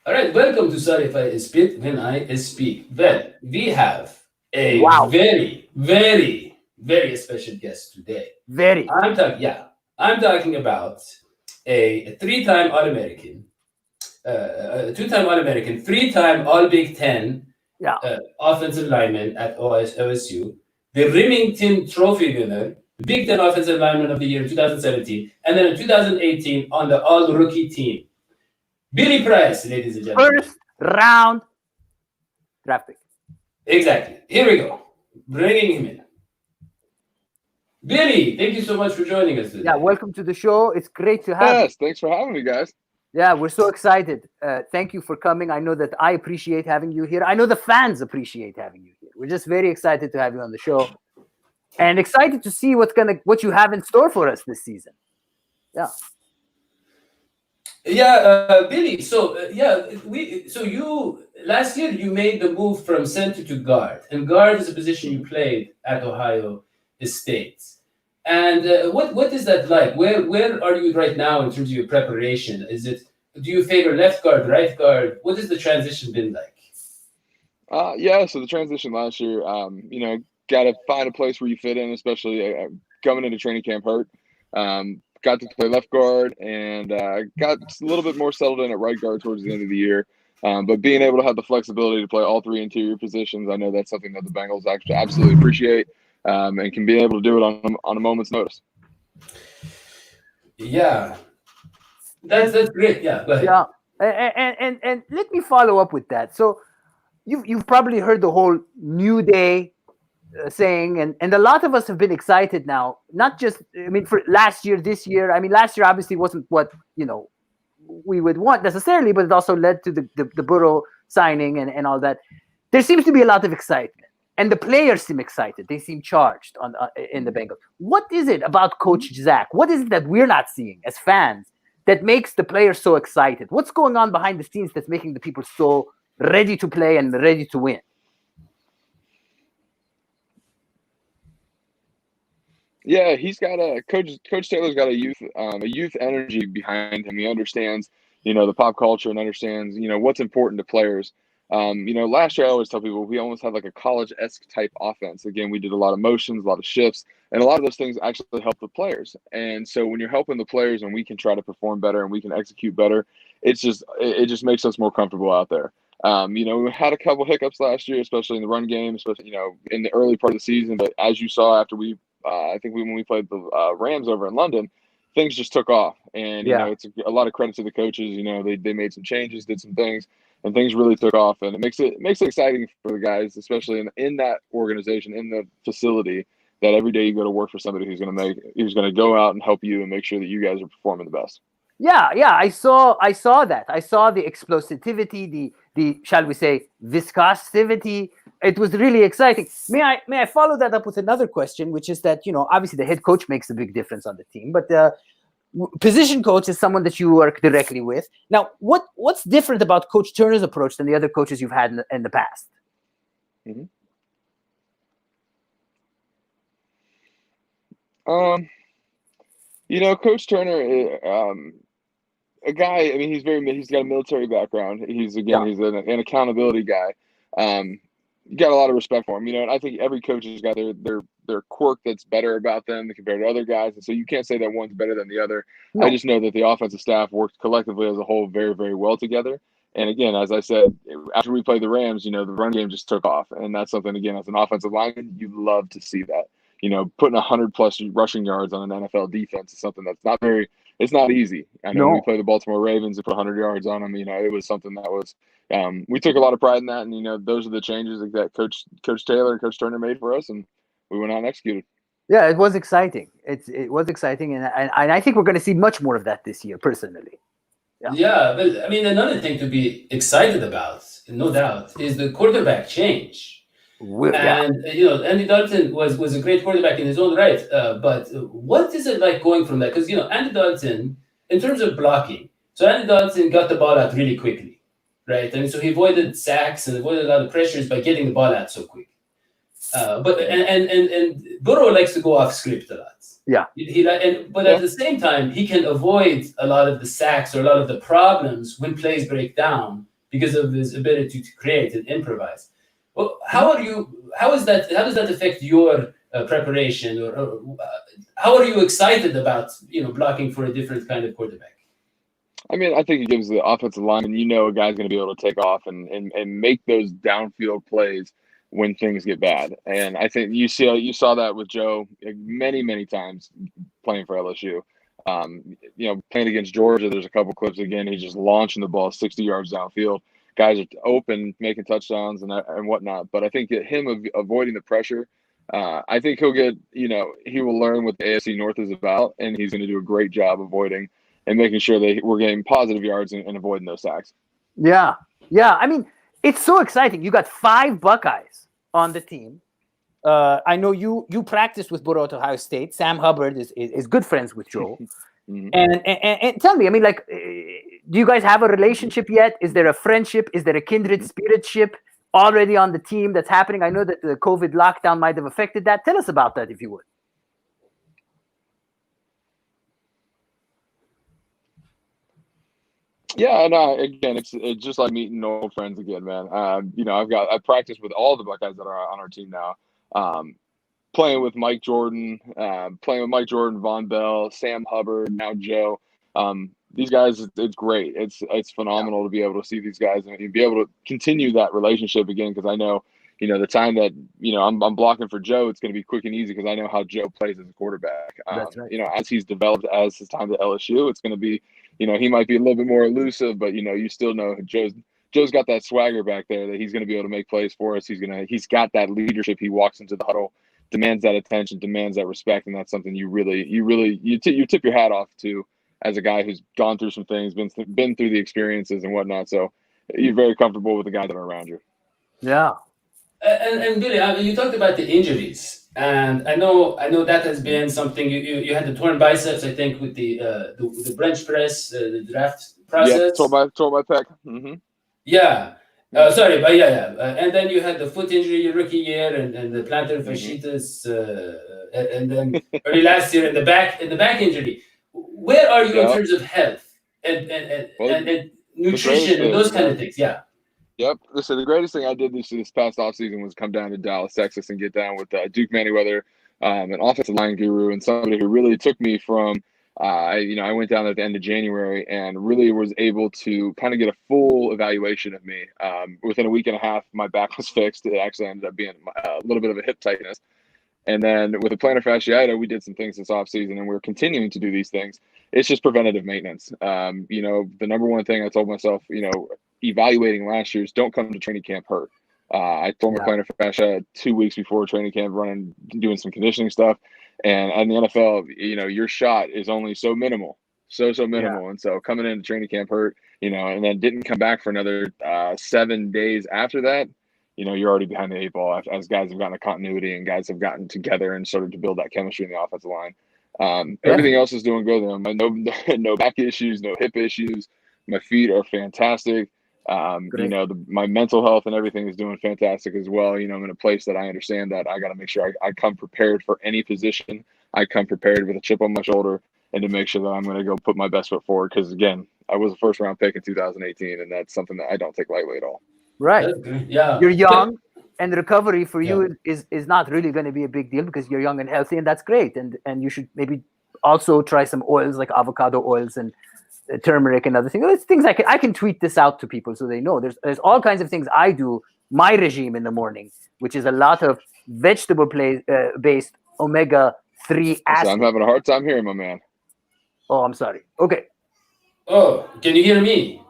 All right, welcome to Sorry If I Spit When I Speak. Well, we have a Wow, very special guest today. very. I'm talking about a three-time All-American, a two-time All-American, three-time All Big Ten Yeah. offensive lineman at OSU, the Remington Trophy winner, Big Ten Offensive Lineman of the Year in 2017, and then in 2018 on the All-Rookie team. Billy Price, ladies and gentlemen. First round draft pick. Exactly. Here we go. Bringing him in. Billy, thank you so much for joining us Yeah, today. welcome to the show. It's great to have you. Yes, thanks for having me, guys. Yeah, we're so excited. Thank you for coming. I know that I appreciate having you here. I know the fans appreciate having you here. We're just very excited to have you on the show and excited to see what you have in store for us this season. Yeah. Yeah, Billy. So you last year you made the move from center to guard, and guard is a position you played at Ohio State. And what is that like? Where are you right now in terms of your preparation? Do you favor left guard, right guard? What has the transition been like? Yeah, so the transition last year, got to find a place where you fit in, especially coming into training camp hurt. Got to play left guard and got a little bit more settled in at right guard towards the end of the year. But being able to have the flexibility to play all three interior positions, I know that's something that the Bengals actually absolutely appreciate and can be able to do it on a moment's notice. Yeah, that's great. Yeah, go ahead. Yeah. And let me follow up with that. So you've probably heard the whole New Day saying, and a lot of us have been excited now, not just, I mean, for last year, this year. I mean, last year obviously wasn't what, we would want necessarily, but it also led to the Burrow signing and all that. There seems to be a lot of excitement, and the players seem excited. They seem charged in the Bengals. What is it about Coach Zach? What is it that we're not seeing as fans that makes the players so excited? What's going on behind the scenes that's making the people so ready to play and ready to win? Yeah, he's got Coach Taylor's got a youth energy behind him. He understands, the pop culture and understands, what's important to players. Last year I always tell people we almost had like a college-esque type offense. Again, we did a lot of motions, a lot of shifts, and a lot of those things actually help the players. And so when you're helping the players and we can try to perform better and we can execute better, it just makes us more comfortable out there. We had a couple hiccups last year, especially in the run game, especially in the early part of the season. But as you saw after when we played the Rams over in London, things just took off. And Yeah. it's a lot of credit to the coaches. They made some changes, did some things, and things really took off. And it makes it exciting for the guys, especially in that organization, in the facility. That every day you go to work for somebody who's going to go out and help you and make sure that you guys are performing the best. Yeah, I saw that. I saw the explosivity, the shall we say viscosity. It was really exciting. May I follow that up with another question, which is that obviously the head coach makes a big difference on the team, but position coach is someone that you work directly with. Now, what's different about Coach Turner's approach than the other coaches you've had in the past? Mm-hmm. Coach Turner, a guy. I mean, he's got a military background. He's an accountability guy. You got a lot of respect for him, and I think every coach has got their quirk that's better about them compared to other guys, and so you can't say that one's better than the other. No. I just know that the offensive staff works collectively as a whole very, very well together. And again, as I said, after we played the Rams, the run game just took off, and that's something, again, as an offensive lineman, you love to see that. Putting 100+ rushing yards on an NFL defense is something that's it's not easy. I know when we played the Baltimore Ravens and put 100 yards on them, it was something that was, we took a lot of pride in that. And, those are the changes that Coach Taylor and Coach Turner made for us, and we went out and executed. Yeah, it was exciting. It was exciting, and I think we're going to see much more of that this year, personally. Yeah, but I mean, another thing to be excited about, no doubt, is the quarterback change. And Andy Dalton was a great quarterback in his own right. But what is it like going from that? Because Andy Dalton, in terms of blocking, so Andy Dalton got the ball out really quickly, right? I mean, so he avoided sacks and avoided a lot of pressures by getting the ball out so quick. But Burrow likes to go off script a lot. Yeah. But at the same time, he can avoid a lot of the sacks or a lot of the problems when plays break down because of his ability to create and improvise. Well, how does that affect your preparation, or how are you excited about blocking for a different kind of quarterback? I mean, I think it gives the offensive lineman, a guy's going to be able to take off and make those downfield plays when things get bad. And I think you saw that with Joe many, many times playing for LSU. Playing against Georgia, there's a couple clips again. He's just launching the ball 60 yards downfield. Guys are open, making touchdowns and whatnot. But I think that him avoiding the pressure, I think he'll get, he will learn what the AFC North is about, and he's going to do a great job avoiding and making sure that we're getting positive yards and avoiding those sacks. Yeah. I mean, it's so exciting. You got 5 Buckeyes on the team. I know you practiced with Burrow at Ohio State. Sam Hubbard is good friends with Joe. Mm-hmm. And tell me, I mean, like, do you guys have a relationship yet? Is there a friendship? Is there a kindred spiritship already on the team that's happening? I know that the COVID lockdown might have affected that. Tell us about that, if you would. Yeah, no, again, it's just like meeting old friends again, man. I practiced with all the Buckeyes that are on our team now. Playing with Mike Jordan, Von Bell, Sam Hubbard, now Joe. These guys, it's great. It's phenomenal to be able to see these guys and be able to continue that relationship again, because I know, the time that, I'm blocking for Joe, it's going to be quick and easy because I know how Joe plays as a quarterback. That's right. As he's developed as his time at LSU, it's going to be, he might be a little bit more elusive, but, you still know Joe's got that swagger back there that he's going to be able to make plays for us. He's got that leadership. He walks into the huddle, demands that attention, demands that respect, and that's something you tip your hat off to as a guy who's gone through some things, been through the experiences and whatnot. So you're very comfortable with the guys that are around you. Yeah. And Billy, you talked about the injuries, and I know that has been something. You had the torn biceps, I think, with the bench press, the draft process. Yeah, tore my pec. Mm-hmm. Yeah. Sorry, but yeah. And then you had the foot injury your rookie year, and the plantar fasciitis, and then early last year in the back injury. Where are you in terms of health and nutrition and those kind of things? Yeah. Yep. So the greatest thing I did this past offseason was come down to Dallas, Texas, and get down with Duke Manyweather, an offensive line guru, and somebody who really took me from. I went down at the end of January and really was able to kind of get a full evaluation of me. Within a week and a half, my back was fixed. It actually ended up being a little bit of a hip tightness. And then with the plantar fasciitis, we did some things this offseason, and we're continuing to do these things. It's just preventative maintenance. The number one thing I told myself, evaluating last year is don't come to training camp hurt. I tore my plantar fascia 2 weeks before training camp, doing some conditioning stuff. And in the NFL, your shot is only so minimal. So minimal. Yeah. And so coming into training camp hurt, and then didn't come back for another 7 days after that, you're already behind the 8 ball as guys have gotten a continuity and guys have gotten together and started to build that chemistry in the offensive line. Everything else is doing good. No back issues, no hip issues. My feet are fantastic. My mental health and everything is doing fantastic as well. I'm in a place that I understand that I got to make sure I come prepared for any position. I come prepared with a chip on my shoulder and to make sure that I'm going to go put my best foot forward. Because again, I was a first round pick in 2018, and that's something that I don't take lightly at all. Right. Yeah. You're young, and the recovery for you is not really going to be a big deal because you're young and healthy, and that's great. And you should maybe also try some oils like avocado oils and turmeric and other things. It's things I can tweet this out to people so they know. There's all kinds of things I do. My regime in the morning, which is a lot of vegetable based omega-3 acids. I'm having a hard time hearing, my man. Oh, I'm sorry. Okay. Oh, can you hear me?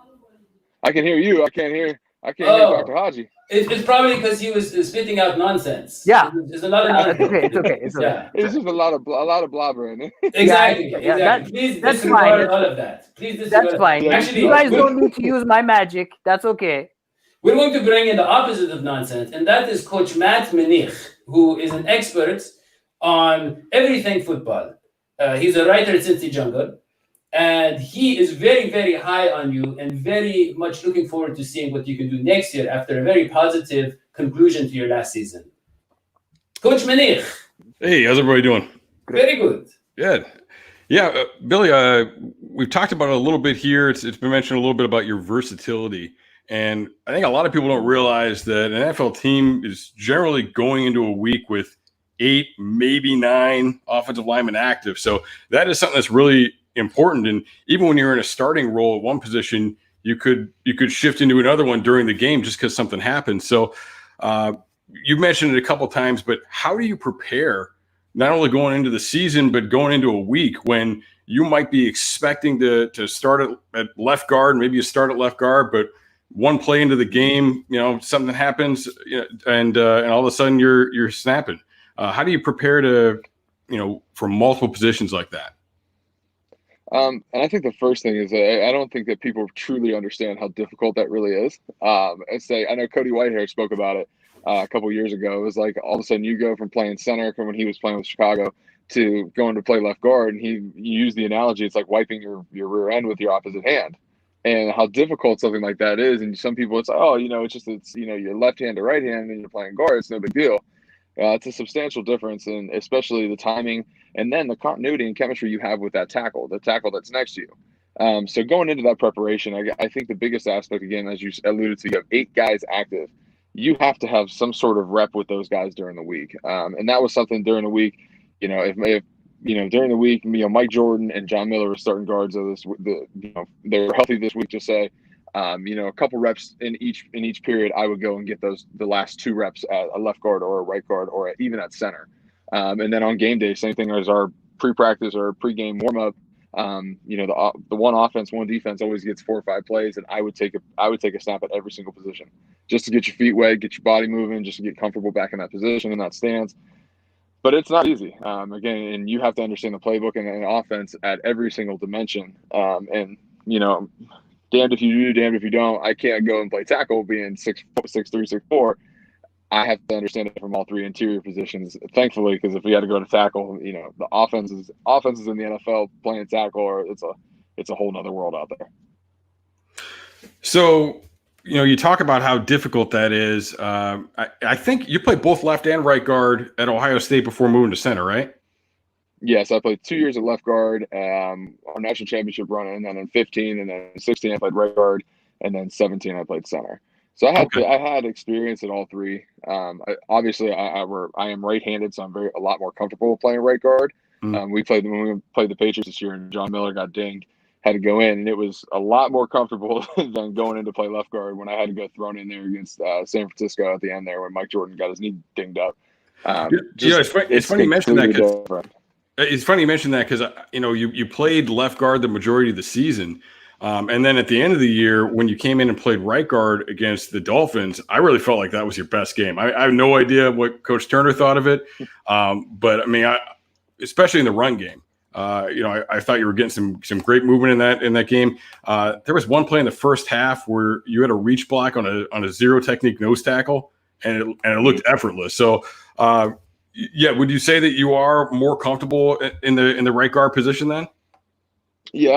I can hear you. I can't hear Dr. Hodgie. It's probably because he was spitting out nonsense. Yeah, there's a lot of nonsense. It's okay. It's just a lot of blabbering. Exactly. Please disregard all of that. Please disregard. That's fine. Actually, you guys don't need to use my magic. That's okay. We're going to bring in the opposite of nonsense, and that is Coach Matt Minich, who is an expert on everything football. He's a writer at Cincy Jungle. And he is very, very high on you and very much looking forward to seeing what you can do next year after a very positive conclusion to your last season. Coach Minich. Hey, how's everybody doing? Very good. Good. Yeah, Billy, we've talked about it a little bit here. It's been mentioned a little bit about your versatility. And I think a lot of people don't realize that an NFL team is generally going into a week with 8, maybe 9 offensive linemen active. So that is something that's really important. And even when you're in a starting role at one position, you could shift into another one during the game just because something happens. So you mentioned it a couple of times, but how do you prepare not only going into the season, but going into a week when you might be expecting to start at left guard, maybe you start at left guard, but one play into the game, something happens, and all of a sudden you're snapping. How do you prepare to, for multiple positions like that? And I think the first thing is I don't think that people truly understand how difficult that really is. I know Cody Whitehair spoke about it a couple years ago. It was like all of a sudden you go from playing center from when he was playing with Chicago to going to play left guard, and he used the analogy, it's like wiping your rear end with your opposite hand, and how difficult something like that is. And some people, it's like, oh, it's your left hand to right hand and you're playing guard, it's no big deal. It's a substantial difference, and especially the timing and then the continuity and chemistry you have with the tackle that's next to you. So going into that preparation, I think the biggest aspect, again, as you alluded to, you have 8 guys active. You have to have some sort of rep with those guys during the week. And that was something during the week, if during the week, Mike Jordan and John Miller were starting guards of this, they're healthy this week, just say, a couple reps in each period, I would go and get the last 2 reps at a left guard or a right guard or even at center. And then on game day, same thing as our pre-practice or pre-game warm-up. The one offense, one defense always gets 4 or 5 plays, and I would take a snap at every single position just to get your feet wet, get your body moving, just to get comfortable back in that position in that stance. But it's not easy. Again, and you have to understand the playbook and offense at every single dimension. Damned if you do, damned if you don't. I can't go and play tackle being 6'3", 6'4". I have to understand it from all 3 interior positions, thankfully, because if we had to go to tackle, the offenses in the NFL playing tackle, or it's a whole nother world out there. So, you talk about how difficult that is. I think you played both left and right guard at Ohio State before moving to center, right? Yes, I played 2 years at left guard, our national championship run, and then in 15 and then 16 I played right guard, and then 17 I played center. So I had experience at all 3. I am right-handed, so I'm a lot more comfortable playing right guard. When we played the Patriots this year, and John Miller got dinged, had to go in, and it was a lot more comfortable than going in to play left guard when I had to go thrown in there against San Francisco at the end there when Mike Jordan got his knee dinged up. It's funny you mentioned that. It's funny you mentioned that because you played left guard the majority of the season, and then at the end of the year when you came in and played right guard against the Dolphins, I really felt like that was your best game. I have no idea what Coach Turner thought of it, but I mean, especially in the run game, I thought you were getting some great movement in that game. There was one play in the first half where you had a reach block on a zero technique nose tackle, and it looked effortless. So. Yeah, would you say that you are more comfortable in the right guard position then? Yeah,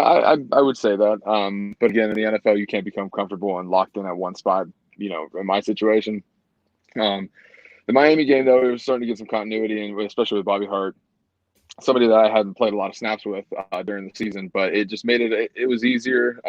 I would say that. But again, in the NFL, you can't become comfortable and locked in at one spot. In my situation, the Miami game though, it was starting to get some continuity, and especially with Bobby Hart, somebody that I hadn't played a lot of snaps with during the season, but it just made it was easier.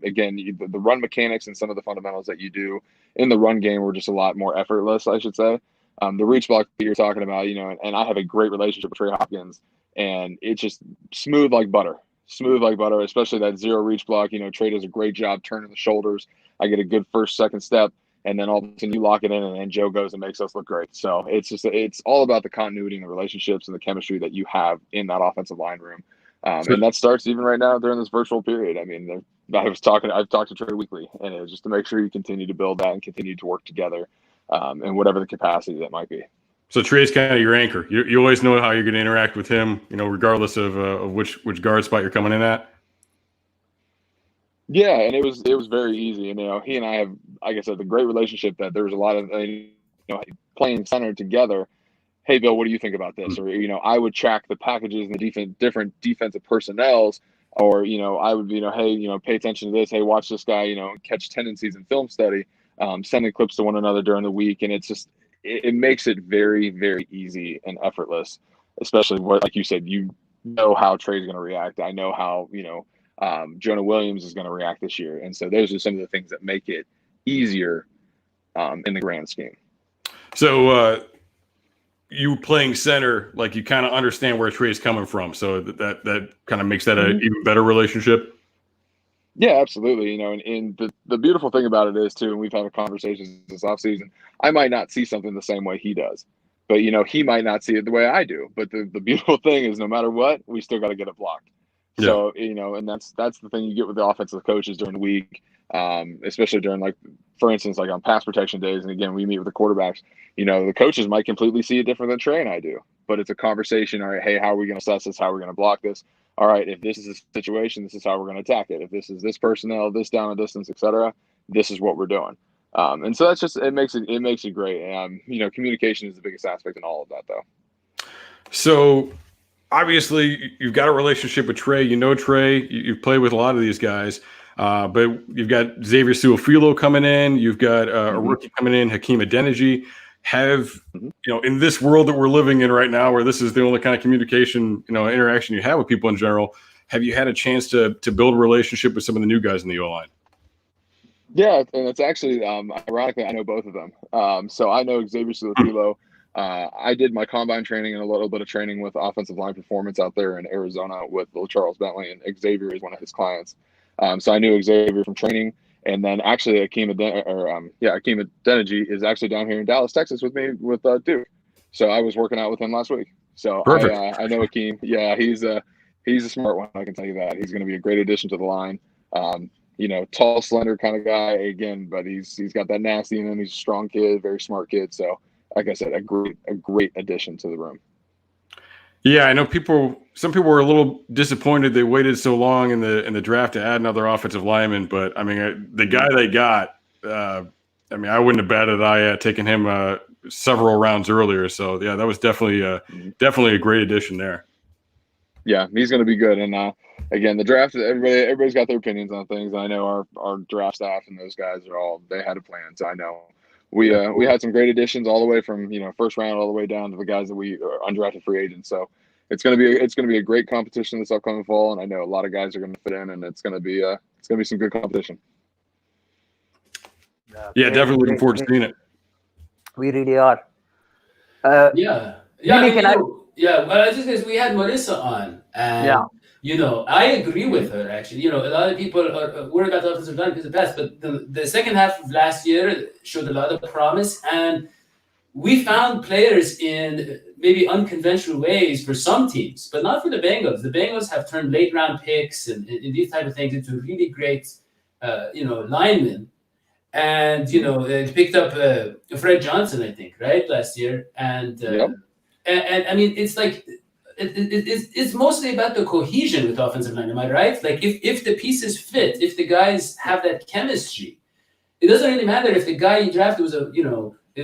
Again, the run mechanics and some of the fundamentals that you do in the run game were just a lot more effortless, I should say. The reach block that you're talking about, and I have a great relationship with Trey Hopkins, and it's just smooth like butter, especially that zero reach block. Trey does a great job turning the shoulders. I get a good first, second step, and then all of a sudden you lock it in, and then Joe goes and makes us look great. So it's all about the continuity and the relationships and the chemistry that you have in that offensive line room. And that starts even right now during this virtual period. I mean, I've talked to Trey weekly, and it's just to make sure you continue to build that and continue to work together. And whatever the capacity that might be. So Trey's kind of your anchor. You always know how you're going to interact with him, regardless of which guard spot you're coming in at. Yeah, and it was very easy. And he and I have, like I said, the great relationship that there's a lot of playing center together. Hey, Bill, what do you think about this? Or I would track the packages and the different defensive personnels. Or I would hey, pay attention to this. Hey, watch this guy. Catch tendencies in film study. Sending clips to one another during the week, and it's just it makes it very, very easy and effortless. Especially like you said, how Trey's going to react. I know how Jonah Williams is going to react this year, and so those are some of the things that make it easier in the grand scheme. So you playing center, like you kind of understand where Trey's coming from, so that kind of makes that an even better relationship. Yeah, absolutely. You know, and the beautiful thing about it is too, and we've had a conversation this offseason, I might not see something the same way he does, but you know, he might not see it the way I do. But the beautiful thing is, no matter what, we still got to get it blocked. Yeah. So, you know, and that's the thing you get with the offensive coaches during the week, especially during, like, for instance, like on pass protection days. And again, we meet with the quarterbacks, you know, the coaches might completely see it different than Trey and I do, but it's a conversation. All right, hey, how are we going to assess this? How are we going to block this? All right, if this is a situation, this is how we're going to attack it. If this is this personnel, this down and distance, etc., this is what we're doing. And so that's just, it makes it great. You know, communication is the biggest aspect in all of that, though. So obviously you've got a relationship with Trey. You know Trey. You've played with a lot of these guys, but you've got Xavier Suafilo coming in. You've got a rookie coming in, Hakeem Adeniji. You know, in this world that we're living in right now, where this is the only kind of communication, you know, interaction you have with people in general, have you had a chance to build a relationship with some of the new guys in the O-line? Yeah, and it's actually, ironically, I know both of them. So I know Xavier Suafilo. I did my combine training and a little bit of training with offensive line performance out there in Arizona with Charles Bentley, and Xavier is one of his clients. So I knew Xavier from training, and then actually Hakeem Adeniji is actually down here in Dallas, Texas with me with Duke. So I was working out with him last week. So I know Hakeem. Yeah, he's a smart one. I can tell you that. He's going to be a great addition to the line. You know, tall, slender kind of guy again, but he's got that nasty in him. He's a strong kid, very smart kid. So, like I said, a great addition to the room. Yeah, I know some people were a little disappointed they waited so long in the draft to add another offensive lineman, but I mean, the guy they got, I mean, I wouldn't have batted an eye at taking him several rounds earlier. So yeah, that was definitely a great addition there. Yeah, he's going to be good. And again, the draft, everybody's got their opinions on things. I know our draft staff and those guys they had a plan. So I know we had some great additions all the way from, you know, first round all the way down to the guys that we are undrafted free agents. So it's going to be a great competition this upcoming fall. And I know a lot of guys are going to fit in, and it's going to be some good competition. Yeah, definitely looking forward to seeing it. We really are. Yeah. Well, I just because we had Marissa on, and you know, I agree with her. Actually, you know, a lot of people are worried about the offensive line because of the past, but the second half of last year showed a lot of promise, and we found players in maybe unconventional ways for some teams, but not for the Bengals. The Bengals have turned late round picks and these type of things into really great, you know, linemen. And you know, they picked up Fred Johnson, I think, right, last year, and I mean, it's like it's mostly about the cohesion with the offensive line. Am I right? Like if the pieces fit, if the guys have that chemistry, it doesn't really matter if the guy you drafted was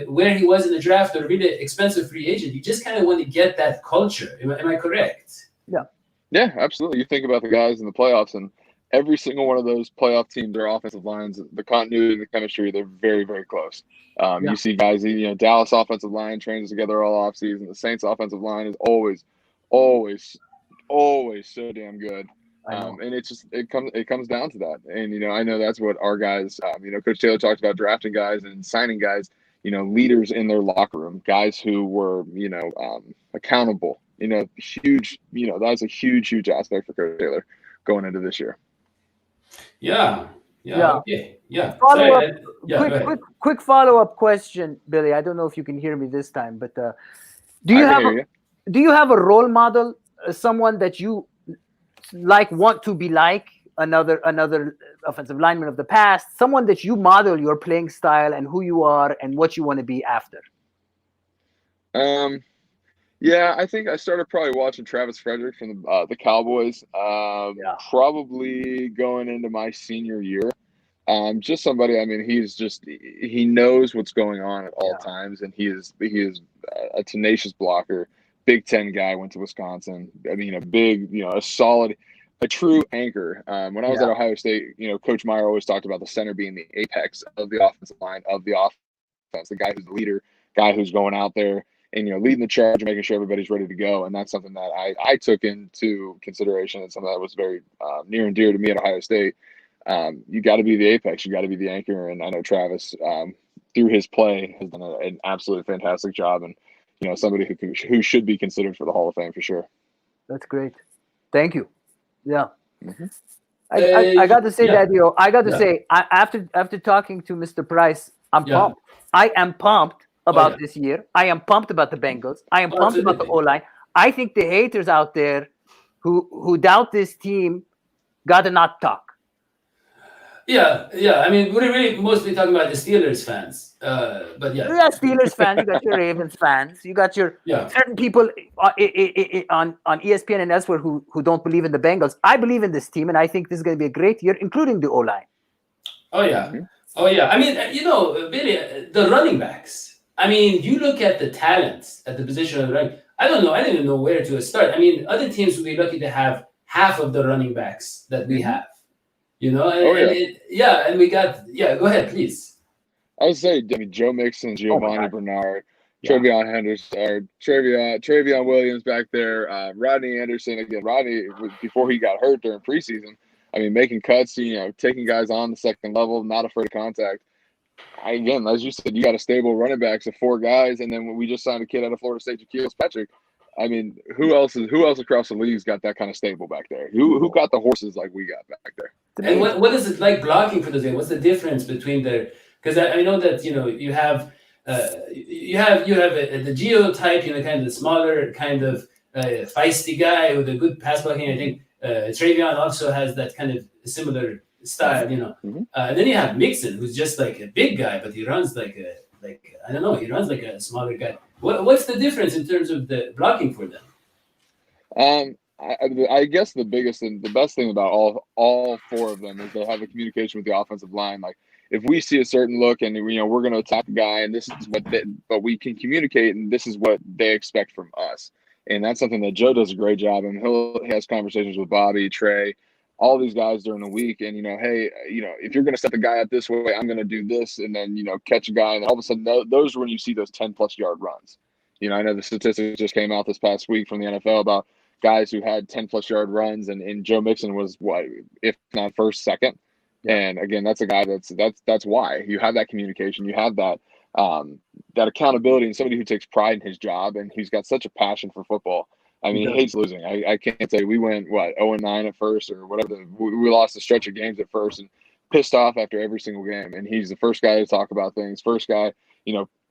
where he was in the draft or a really expensive free agent. You just kind of want to get that culture. Am I correct? Yeah, absolutely. You think about the guys in the playoffs, and every single one of those playoff teams, their offensive lines, the continuity and the chemistry, they're very, very close. You see guys, you know, Dallas offensive line trains together all offseason. The Saints offensive line is always so damn good. And it comes down to that. And, you know, I know that's what our guys, you know, Coach Taylor talked about drafting guys and signing guys, you know, leaders in their locker room, guys who were, you know, accountable, you know, huge, you know, that's a huge aspect for Coach Taylor going into this year. Yeah. Okay. Yeah. Quick follow-up question, Billy. I don't know if you can hear me this time, but do you have a role model, someone that you want to be like, another offensive lineman of the past, someone that you model your playing style and who you are and what you want to be after? Yeah, I think I started probably watching Travis Frederick from the Cowboys, probably going into my senior year. Just somebody, I mean, he knows what's going on at all times, and he is a tenacious blocker, Big Ten guy, went to Wisconsin. I mean, a big, you know, a solid, a true anchor. When I was at Ohio State, you know, Coach Meyer always talked about the center being the apex of the offensive line, of the offense, the guy who's the leader, guy who's going out there and, you know, leading the charge and making sure everybody's ready to go. And that's something that I took into consideration, and something that was very near and dear to me at Ohio State. you got to be the apex. You got to be the anchor. And I know Travis, through his play, has done an absolutely fantastic job, and somebody who should be considered for the Hall of Fame for sure. That's great. Thank you. Yeah. Mm-hmm. I got to say, yeah. Dadio, I got to say, after talking to Mr. Price, I'm pumped. I am pumped about this year. I am pumped about the Bengals. I am pumped about the O-line. I think the haters out there who doubt this team got to not talk. Yeah. I mean, we're really mostly talking about the Steelers fans, but yeah. You got Steelers fans, you got your Ravens fans, you got your certain people on ESPN and elsewhere who don't believe in the Bengals. I believe in this team, and I think this is going to be a great year, including the O-line. Oh yeah. I mean, Billy, the running backs. I mean, you look at the talents at the position of the running. I don't know. I didn't even know where to start. I mean, other teams would be lucky to have half of the running backs that we have. And we got go ahead, please. I would say, Joe Mixon, Giovanni Bernard, Travion Henderson, or Travion Williams back there, Rodney Anderson. Again, Rodney, before he got hurt during preseason, I mean, making cuts, taking guys on the second level, not afraid of contact. Again, as you said, you got a stable running backs of 4 guys, and then when we just signed a kid out of Florida State, Jaquil Patrick. I mean, who else across the league's got that kind of stable back there? Who got the horses like we got back there? And what is it like blocking for those guys? What's the difference between because I know that you have the Geo type, kind of the smaller, kind of feisty guy with a good pass blocking. I think Travion also has that kind of similar style, and then you have Mixon, who's just like a big guy, but he runs like I don't know, he runs like a smaller guy. What's the difference in terms of the blocking for them? I guess the biggest and the best thing about all 4 of them is they have a communication with the offensive line. Like, if we see a certain look and we're going to attack a guy, and this is but we can communicate, and this is what they expect from us, and that's something that Joe does a great job. And he has conversations with Bobby, Trey, all these guys during the week, and hey, if you're going to set the guy up this way, I'm going to do this, and then catch a guy, and all of a sudden those are when you see those 10+ yard runs. I know the statistics just came out this past week from the NFL about guys who had 10+ yard runs, and Joe Mixon was what, if not first, second. And again, that's a guy that's why you have that communication, you have that that accountability, and somebody who takes pride in his job, and he's got such a passion for football. I mean, he hates losing. I can't say we went 0-9 at first or whatever. We lost a stretch of games at first and pissed off after every single game. And he's the first guy to talk about things. First guy,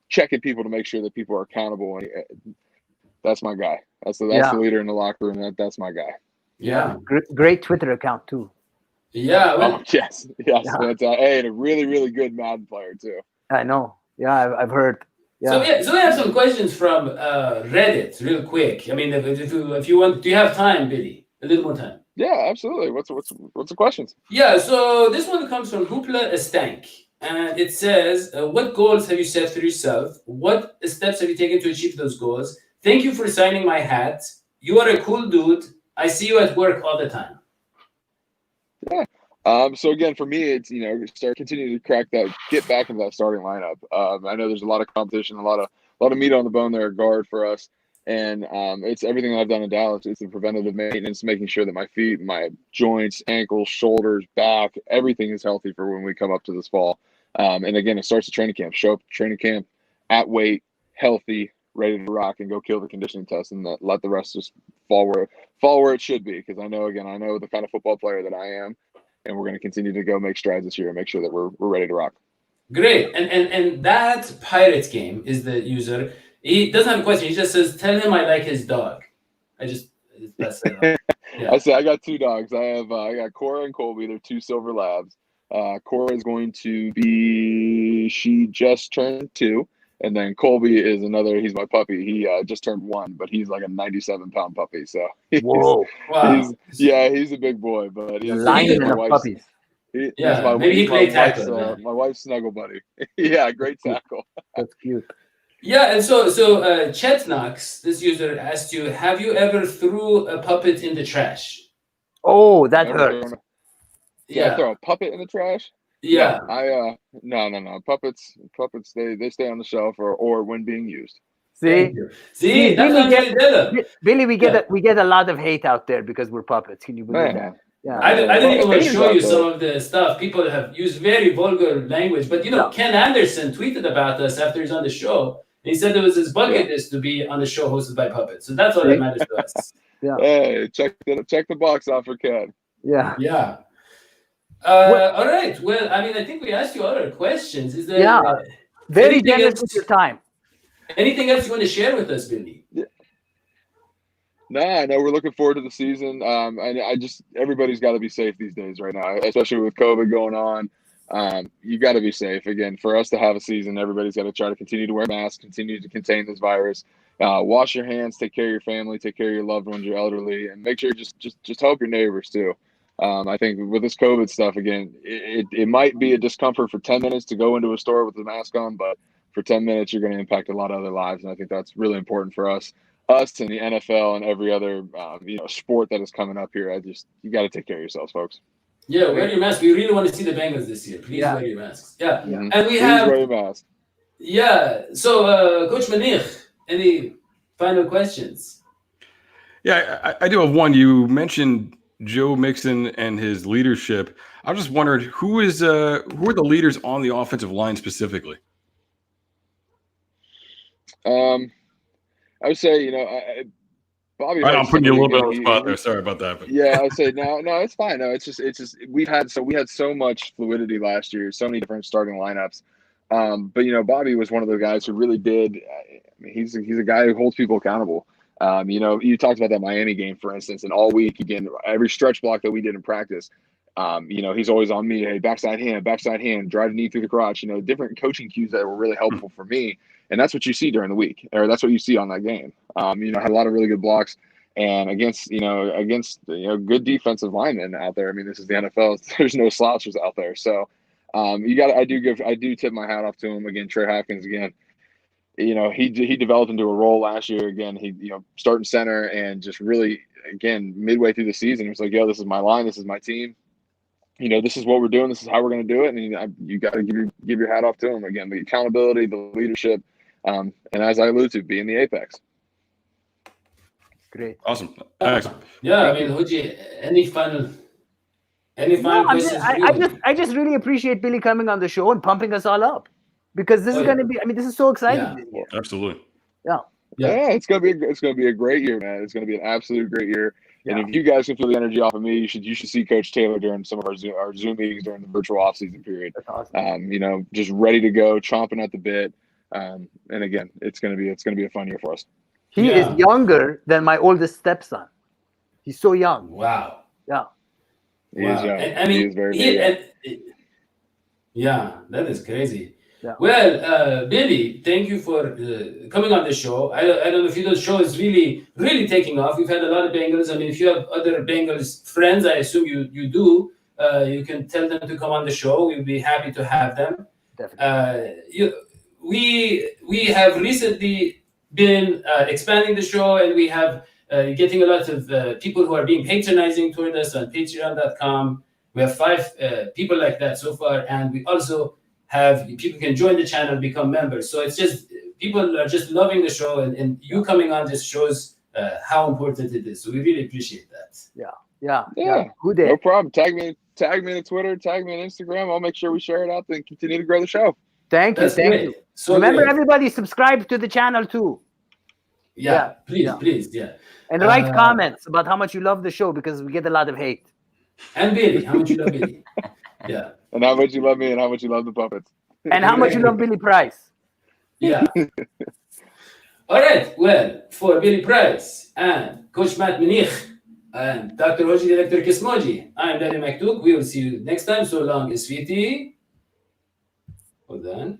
checking people to make sure that people are accountable. And that's my guy. That's the leader in the locker room. That's my guy. Yeah. Great Twitter account too. Yeah. Well, yes. That's and a really, really good Madden player too. I know. Yeah, I've heard. Yeah. So we have some questions from Reddit, real quick. I mean, if you want, do you have time, Billy? A little more time. Yeah, absolutely. What's the questions? Yeah. So this one comes from Hoopla Estank, and it says, "What goals have you set for yourself? What steps have you taken to achieve those goals? Thank you for signing my hat. You are a cool dude. I see you at work all the time." Yeah. So again, for me, it's continue to get back into that starting lineup. I know there's a lot of competition, a lot of meat on the bone there at guard for us, and it's everything that I've done in Dallas. It's the preventative maintenance, making sure that my feet, my joints, ankles, shoulders, back, everything is healthy for when we come up to this fall. And again, it starts at training camp. Show up to training camp at weight, healthy, ready to rock, and go kill the conditioning test, and let the rest just fall where it should be. Because I know the kind of football player that I am. And we're going to continue to go make strides this year and make sure that we're ready to rock. Great. And that Pirates game is the user. He doesn't have a question. He just says, "Tell him I like his dog." That's it. Yeah. I say I got 2 dogs. I got Cora and Colby. They're 2 silver labs. Cora is going to be. She just turned 2. And then Colby is another. He's my puppy. He just turned 1, but he's like a 97-pound puppy. So Whoa! Wow. He's a big boy. But he's my puppies. Maybe he played tackle. My wife's snuggle buddy. Yeah, great tackle. That's cute. Yeah, and so Chet Knox, this user asked you, have you ever threw a puppet in the trash? Oh, that hurts. I throw a puppet in the trash? Yeah. No. Puppets. They stay on the shelf or when being used. See, that's what I'm Billy, we get a lot of hate out there because we're puppets. Can you believe that? Yeah. I don't even want to show you Exactly. some of the stuff. People have used very vulgar language, but Ken Anderson tweeted about us after he's on the show. And he said it was his bucket list to be on the show hosted by Puppet. So that's all that matters to us. Yeah. Hey, check the box off for Ken. Yeah. Yeah. All right. Well, I mean, I think we asked you other questions. Is there very anything generous else- with your time. anything else you want to share with us, Billy? No, I know we're looking forward to the season. I just everybody's got to be safe these days right now, especially with COVID going on. You got to be safe. Again, for us to have a season, everybody's got to try to continue to wear masks, continue to contain this virus. Wash your hands, take care of your family, take care of your loved ones, your elderly, and make sure you just help your neighbors too. I think with this COVID stuff, again, it might be a discomfort for 10 minutes to go into a store with the mask on, but for 10 minutes, you're going to impact a lot of other lives. And I think that's really important for us and the NFL and every other, sport that is coming up here. You got to take care of yourselves, folks. Yeah, wear your mask. We really want to see the Bengals this year. Please wear your masks. Yeah. Mm-hmm. And we Please have, wear your mask. yeah. So, Coach Minich, any final questions? Yeah, I do have one. You mentioned Joe Mixon and his leadership. I was just wondering who are the leaders on the offensive line specifically? I would say, Bobby. I'm putting you a little bit on the spot there. Sorry about that. But. Yeah, I would say no, it's fine. No, it's just we had so much fluidity last year, so many different starting lineups. But Bobby was one of the guys who really did. I mean, he's a guy who holds people accountable. You talked about that Miami game, for instance, and all week, again, every stretch block that we did in practice, he's always on me. Hey, backside hand, drive knee through the crotch. Different coaching cues that were really helpful for me, and that's what you see during the week, or that's what you see on that game. Had a lot of really good blocks, and against good defensive linemen out there. I mean, this is the NFL. There's no slouches out there, so I do tip my hat off to him again. Trey Hopkins again. He developed into a role last year. Again, he starting center, and just really, again, midway through the season, he was like, "Yo, this is my line. This is my team. This is what we're doing. This is how we're going to do it." And you got to give your hat off to him again. The accountability, the leadership, and as I alluded to, being the apex. Great. Awesome. Thanks. Yeah, I mean, Hodgie, any final questions? I just really appreciate Billy coming on the show and pumping us all up, because this is going to be. I mean, this is so exciting. Yeah. Absolutely. Yeah. Yeah, it's gonna be a great year, man. It's gonna be an absolute great year. Yeah. And if you guys can feel the energy off of me, you should see Coach Taylor during some of our Zoom meetings during the virtual offseason period. That's awesome. Just ready to go, chomping at the bit. And again, it's gonna be a fun year for us. He is younger than my oldest stepson. He's so young. Wow. Yeah. He is young. And, he is very, very young. Yeah, that is crazy. Yeah. Well, Billy, thank you for coming on the show. I don't know if the show is really, really taking off. We've had a lot of Bengals. I mean, if you have other Bengals friends, I assume you do, you can tell them to come on the show. We'll be happy to have them. Definitely. We have recently been expanding the show, and we have getting a lot of people who are being patronizing toward us on patreon.com. We have 5 people like that so far, and we also have people can join the channel, become members. So it's just people are just loving the show, and you coming on just shows how important it is. So we really appreciate that. Yeah. Good day. No problem. Tag me on Twitter, tag me on Instagram. I'll make sure we share it out and continue to grow the show. Thank you. Thank you. So remember, great. everybody, subscribe to the channel too. Please. And write comments about how much you love the show, because we get a lot of hate. And Billy, how much you love Billy? Yeah. And how much you love me, and how much you love the puppets. And how much you love Billy Price. Yeah. All right. Well, for Billy Price and Coach Matt Minich and Dr. Hodgie, Director Kismoji, I'm Dadio Maktouk. We will see you next time. So long, sweetie. Hold on.